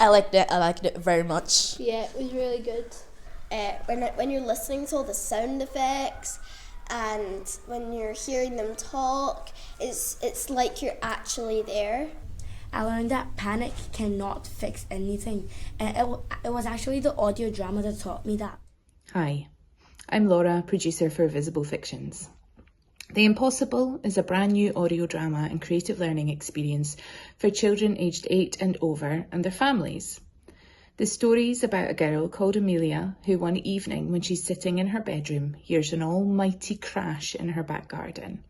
I liked it very much. Yeah, it was really good. When you're listening to all the sound effects and when you're hearing them talk, it's like you're actually there. I learned that panic cannot fix anything, and it was actually the audio drama that taught me that. Hi, I'm Laura, producer for Visible Fictions. The Impossible is a brand new audio drama and creative learning experience for children aged 8 and over and their families. The story is about a girl called Amelia who one evening when she's sitting in her bedroom hears an almighty crash in her back garden.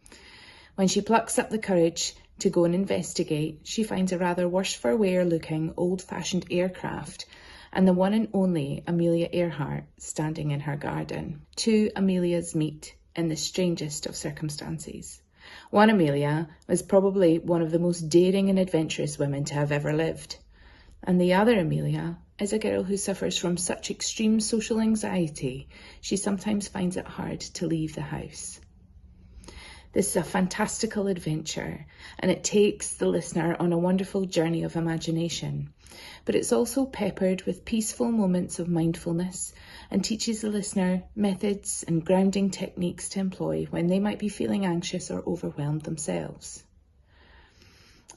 When she plucks up the courage to go and investigate, she finds a rather worse for wear looking old-fashioned aircraft and the one and only Amelia Earhart standing in her garden. Two Amelias meet in the strangest of circumstances. One Amelia was probably one of the most daring and adventurous women to have ever lived. And the other Amelia is a girl who suffers from such extreme social anxiety, she sometimes finds it hard to leave the house. This is a fantastical adventure, and it takes the listener on a wonderful journey of imagination. But it's also peppered with peaceful moments of mindfulness and teaches the listener methods and grounding techniques to employ when they might be feeling anxious or overwhelmed themselves.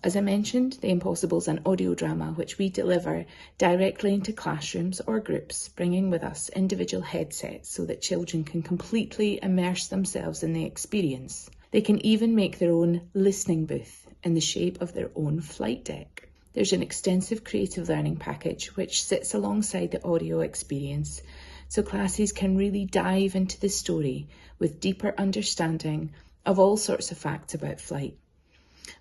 As I mentioned, The Impossible is an audio drama which we deliver directly into classrooms or groups, bringing with us individual headsets so that children can completely immerse themselves in the experience. They can even make their own listening booth in the shape of their own flight deck. There's an extensive creative learning package which sits alongside the audio experience, so classes can really dive into the story with deeper understanding of all sorts of facts about flight,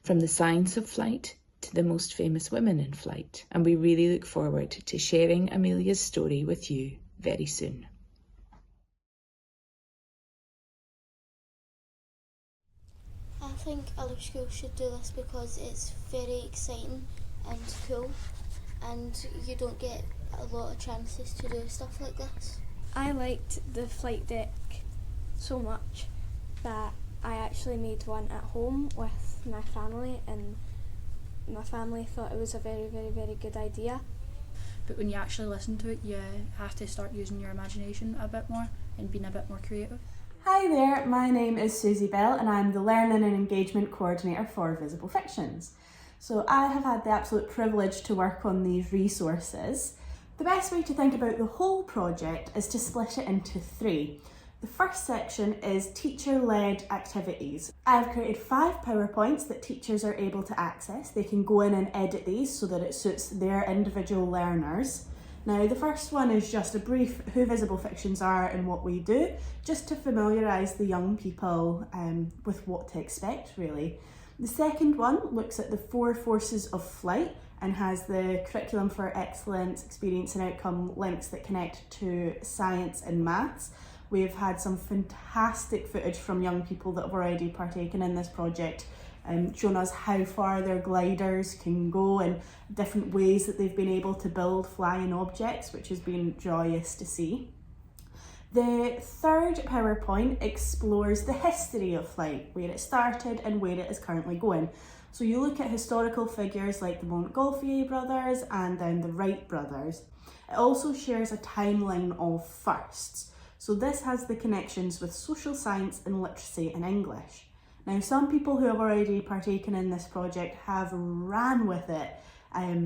from the science of flight to the most famous women in flight. And we really look forward to sharing Amelia's story with you very soon. I think other schools should do this because it's very exciting and cool, and you don't get a lot of chances to do stuff like this. I liked the flight deck so much that I actually made one at home with my family, and my family thought it was a very, very, very good idea. But when you actually listen to it, you have to start using your imagination a bit more and being a bit more creative. Hi there, my name is Suzie Bell and I'm the Learning and Engagement Coordinator for Visible Fictions. So I have had the absolute privilege to work on these resources. The best way to think about the whole project is to split it into 3. The first section is teacher-led activities. I've created 5 PowerPoints that teachers are able to access. They can go in and edit these so that it suits their individual learners. Now, the first one is just a brief who Visible Fictions are and what we do, just to familiarise the young people with what to expect, really. The second one looks at the 4 forces of flight and has the curriculum for excellence, experience and outcome links that connect to science and maths. We've had some fantastic footage from young people that have already partaken in this project, shown us how far their gliders can go and different ways that they've been able to build flying objects, which has been joyous to see. The third PowerPoint explores the history of flight, where it started and where it is currently going. So you look at historical figures like the Montgolfier brothers and then the Wright brothers. It also shares a timeline of firsts. So this has the connections with social science and literacy and English. Now, some people who have already partaken in this project have ran with it.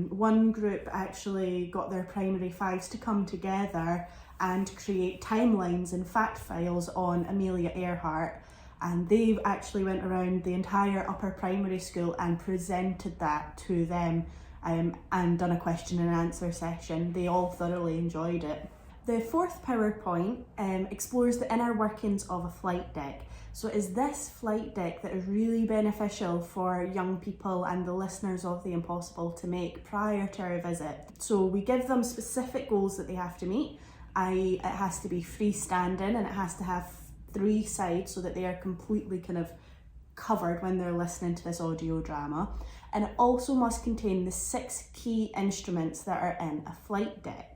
One group actually got their primary 5s to come together and create timelines and fact files on Amelia Earhart, and they actually went around the entire upper primary school and presented that to them and done a question and answer session. They all thoroughly enjoyed it. The fourth PowerPoint explores the inner workings of a flight deck. So it is this flight deck that is really beneficial for young people and the listeners of The Impossible to make prior to our visit. So we give them specific goals that they have to meet. It has to be freestanding and it has to have 3 sides so that they are completely kind of covered when they're listening to this audio drama. And it also must contain the 6 key instruments that are in a flight deck.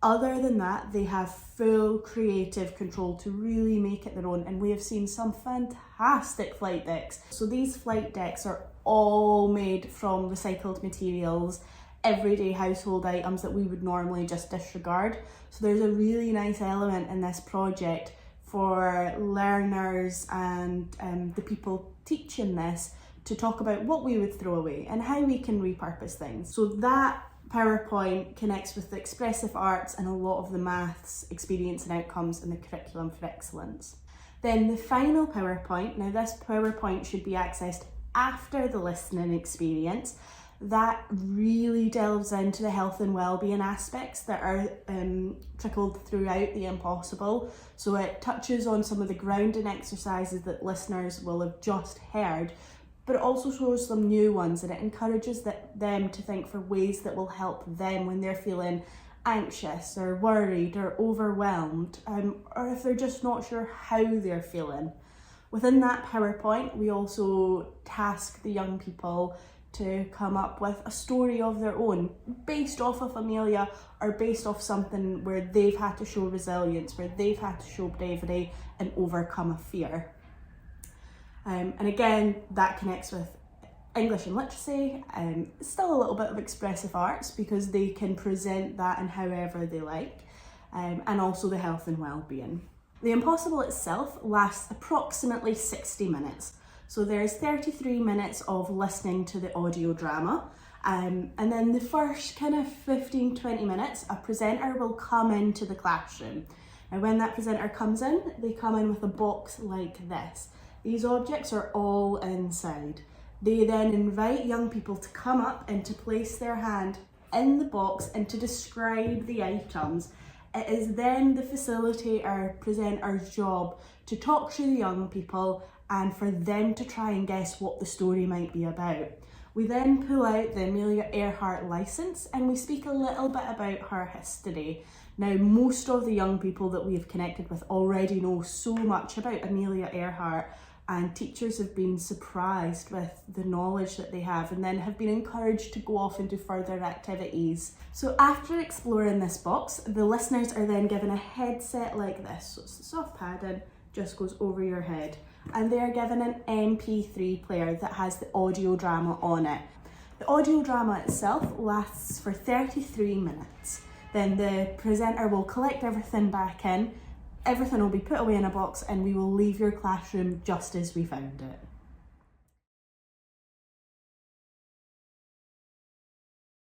Other than that, they have full creative control to really make it their own, and we have seen some fantastic flight decks. So these flight decks are all made from recycled materials. everyday household items that we would normally just disregard. So there's a really nice element in this project for learners and the people teaching this to talk about what we would throw away and how we can repurpose things. So that PowerPoint connects with the expressive arts and a lot of the maths experience and outcomes in the curriculum for excellence. Then the final PowerPoint, now this PowerPoint should be accessed after the listening experience. That really delves into the health and wellbeing aspects that are trickled throughout the Impossible. So it touches on some of the grounding exercises that listeners will have just heard, but it also shows some new ones, and it encourages them to think for ways that will help them when they're feeling anxious or worried or overwhelmed, or if they're just not sure how they're feeling. Within that PowerPoint, we also task the young people to come up with a story of their own, based off of Amelia or based off something where they've had to show resilience, where they've had to show bravery and overcome a fear. And again, that connects with English and literacy, still a little bit of expressive arts because they can present that in however they like, and also the health and well-being. The Impossible itself lasts approximately 60 minutes. So there's 33 minutes of listening to the audio drama, and then the first kind of 15-20 minutes, a presenter will come into the classroom. And when that presenter comes in, they come in with a box like this. These objects are all inside. They then invite young people to come up and to place their hand in the box and to describe the items. It is then the facilitator, presenter's job to talk to the young people and for them to try and guess what the story might be about. We then pull out the Amelia Earhart licence and we speak a little bit about her history. Now, most of the young people that we've connected with already know so much about Amelia Earhart, and teachers have been surprised with the knowledge that they have and then have been encouraged to go off and do further activities. So after exploring this box, the listeners are then given a headset like this. So it's soft padding, just goes over your head. And they're given an MP3 player that has the audio drama on it. The audio drama itself lasts for 33 minutes. Then the presenter will collect everything back in, everything will be put away in a box, and we will leave your classroom just as we found it.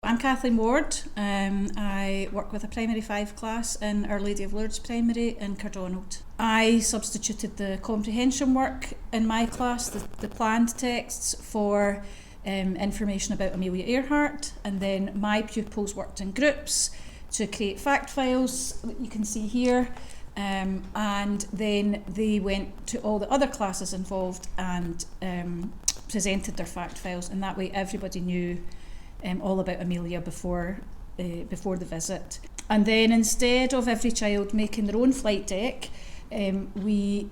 I'm Kathleen Ward. I work with a primary 5 class in Our Lady of Lourdes Primary in Cardonald. I substituted the comprehension work in my class, the planned texts, for information about Amelia Earhart, and then my pupils worked in groups to create fact files that you can see here, and then they went to all the other classes involved and presented their fact files, and that way everybody knew all about Amelia before the visit. And then instead of every child making their own flight deck, we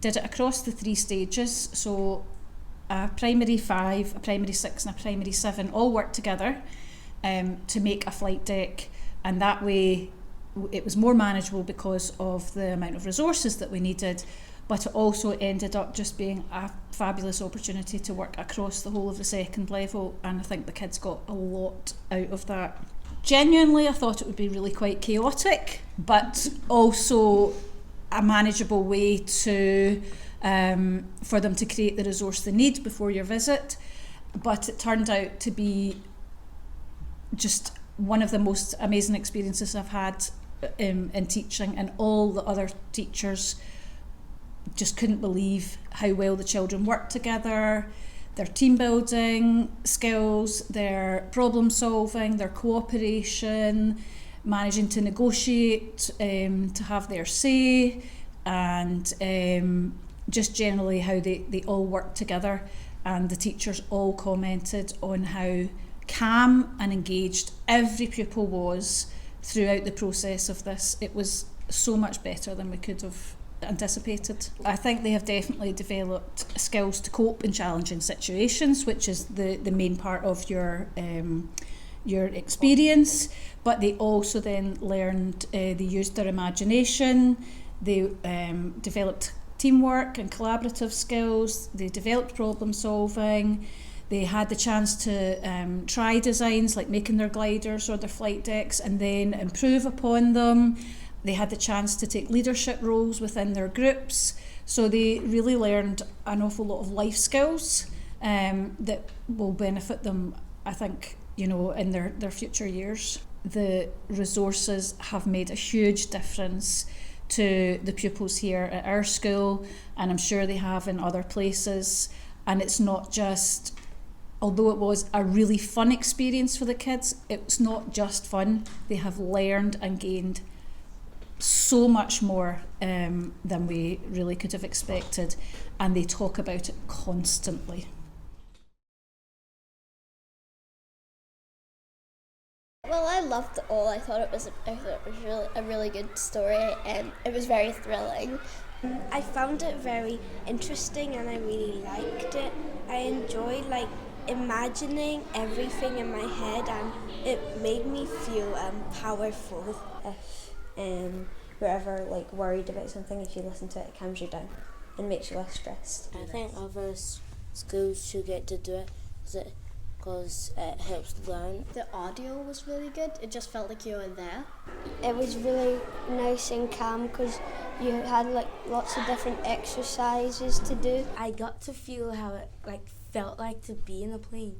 did it across the 3 stages. So a primary 5, a primary 6 and a primary 7 all worked together to make a flight deck, and that way it was more manageable because of the amount of resources that we needed, but it also ended up just being a fabulous opportunity to work across the whole of the 2nd level, and I think the kids got a lot out of that. Genuinely, I thought it would be really quite chaotic, but also a manageable way to for them to create the resource they need before your visit. But it turned out to be just one of the most amazing experiences I've had in teaching, and all the other teachers just couldn't believe how well the children worked together, their team building skills, their problem solving, their cooperation, managing to negotiate, to have their say, and just generally how they all worked together. And the teachers all commented on how calm and engaged every pupil was throughout the process of this. It was so much better than we could have anticipated. I think they have definitely developed skills to cope in challenging situations, which is the main part of your experience, but they also then learned, they used their imagination, they developed teamwork and collaborative skills, they developed problem solving, They had the chance to try designs like making their gliders or their flight decks and then improve upon them. They had the chance to take leadership roles within their groups. So they really learned an awful lot of life skills that will benefit them, I think, in their future years. The resources have made a huge difference to the pupils here at our school, and I'm sure they have in other places. And it's not just, although it was a really fun experience for the kids, it's not just fun. They have learned and gained so much more than we really could have expected, and they talk about it constantly. Well, I loved it all. I thought it was really a really good story, and it was very thrilling. I found it very interesting and I really liked it. I enjoyed imagining everything in my head, and it made me feel powerful. If you're ever worried about something, if you listen to it, it calms you down and makes you less stressed. I think other schools should get to do it because it helps learn. The audio was really good. It just felt like you were there. It was really nice and calm because you had lots of different exercises to do. I got to feel how it felt like to be in a plane,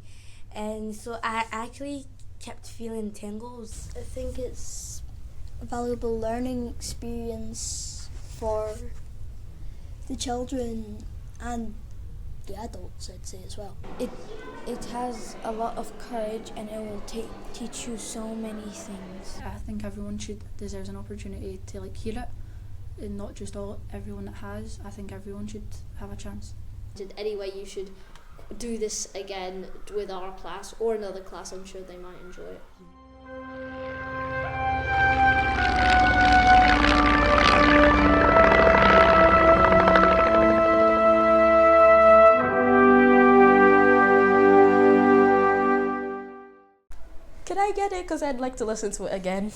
and so I actually kept feeling tingles. I think it's a valuable learning experience for the children and the adults, I'd say, as well. It has a lot of courage and it will teach you so many things. I think everyone deserves an opportunity to hear it, and not just everyone that has. I think everyone should have a chance. Anyway, you should do this again with our class or another class. I'm sure they might enjoy it. Can I get it? Because I'd like to listen to it again.